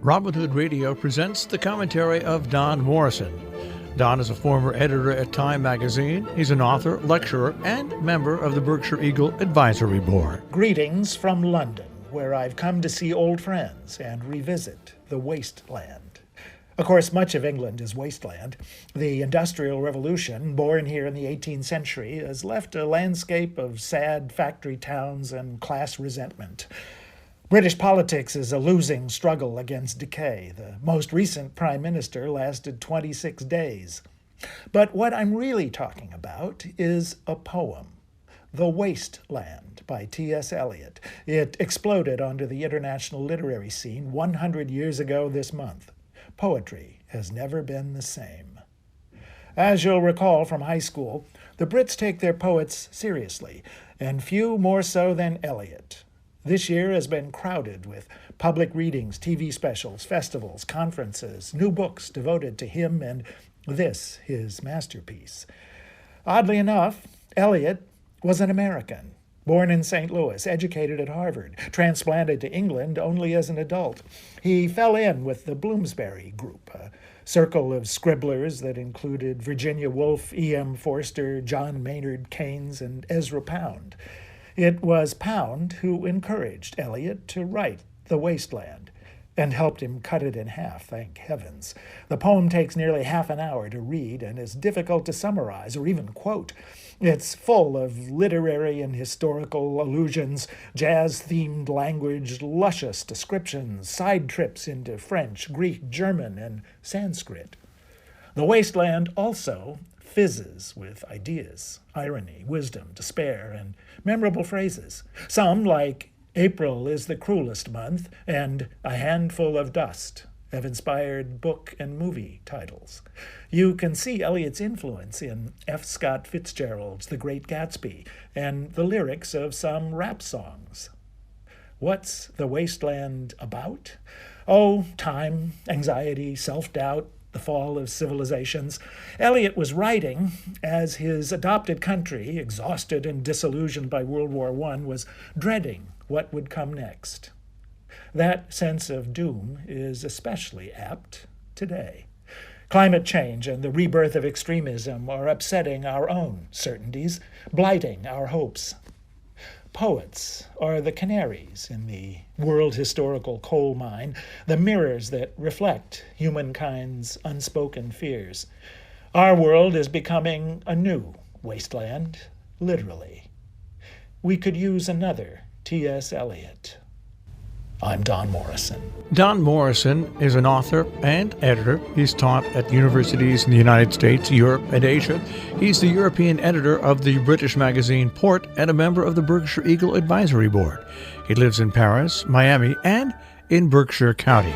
Robin Hood Radio presents the commentary of Don Morrison. Don is a former editor at Time magazine. He's an author, lecturer, and member of the Berkshire Eagle Advisory Board. Greetings from London, where I've come to see old friends and revisit the wasteland. Of course, much of England is wasteland. The Industrial Revolution, born here in the 18th century, has left a landscape of sad factory towns and class resentment. British politics is a losing struggle against decay. The most recent prime minister lasted 26 days. But what I'm really talking about is a poem, The Wasteland by T.S. Eliot. It exploded onto the international literary scene 100 years ago this month. Poetry has never been the same. As you'll recall from high school, the Brits take their poets seriously, and few more so than Eliot. This year has been crowded with public readings, TV specials, festivals, conferences, new books devoted to him and this, his masterpiece. Oddly enough, Eliot was an American, born in St. Louis, educated at Harvard, transplanted to England only as an adult. He fell in with the Bloomsbury Group, a circle of scribblers that included Virginia Woolf, E.M. Forster, John Maynard Keynes, and Ezra Pound. It was Pound who encouraged Eliot to write The Wasteland and helped him cut it in half, thank heavens. The poem takes nearly half an hour to read and is difficult to summarize or even quote. It's full of literary and historical allusions, jazz-themed language, luscious descriptions, side trips into French, Greek, German, and Sanskrit. The Wasteland also fizzes with ideas, irony, wisdom, despair, and memorable phrases. Some, like April is the cruelest month and A Handful of Dust, have inspired book and movie titles. You can see Eliot's influence in F. Scott Fitzgerald's The Great Gatsby and the lyrics of some rap songs. What's The Wasteland about? Oh, time, anxiety, self-doubt, the fall of civilizations. Eliot was writing as his adopted country, exhausted and disillusioned by World War I, was dreading what would come next. That sense of doom is especially apt today. Climate change and the rebirth of extremism are upsetting our own certainties, blighting our hopes. Poets are the canaries in the world historical coal mine, the mirrors that reflect humankind's unspoken fears. Our world is becoming a new wasteland, literally. We could use another T.S. Eliot. I'm Don Morrison. Don Morrison is an author and editor. He's taught at universities in the United States, Europe, and Asia. He's the European editor of the British magazine Port and a member of the Berkshire Eagle Advisory Board. He lives in Paris, Miami, and in Berkshire County.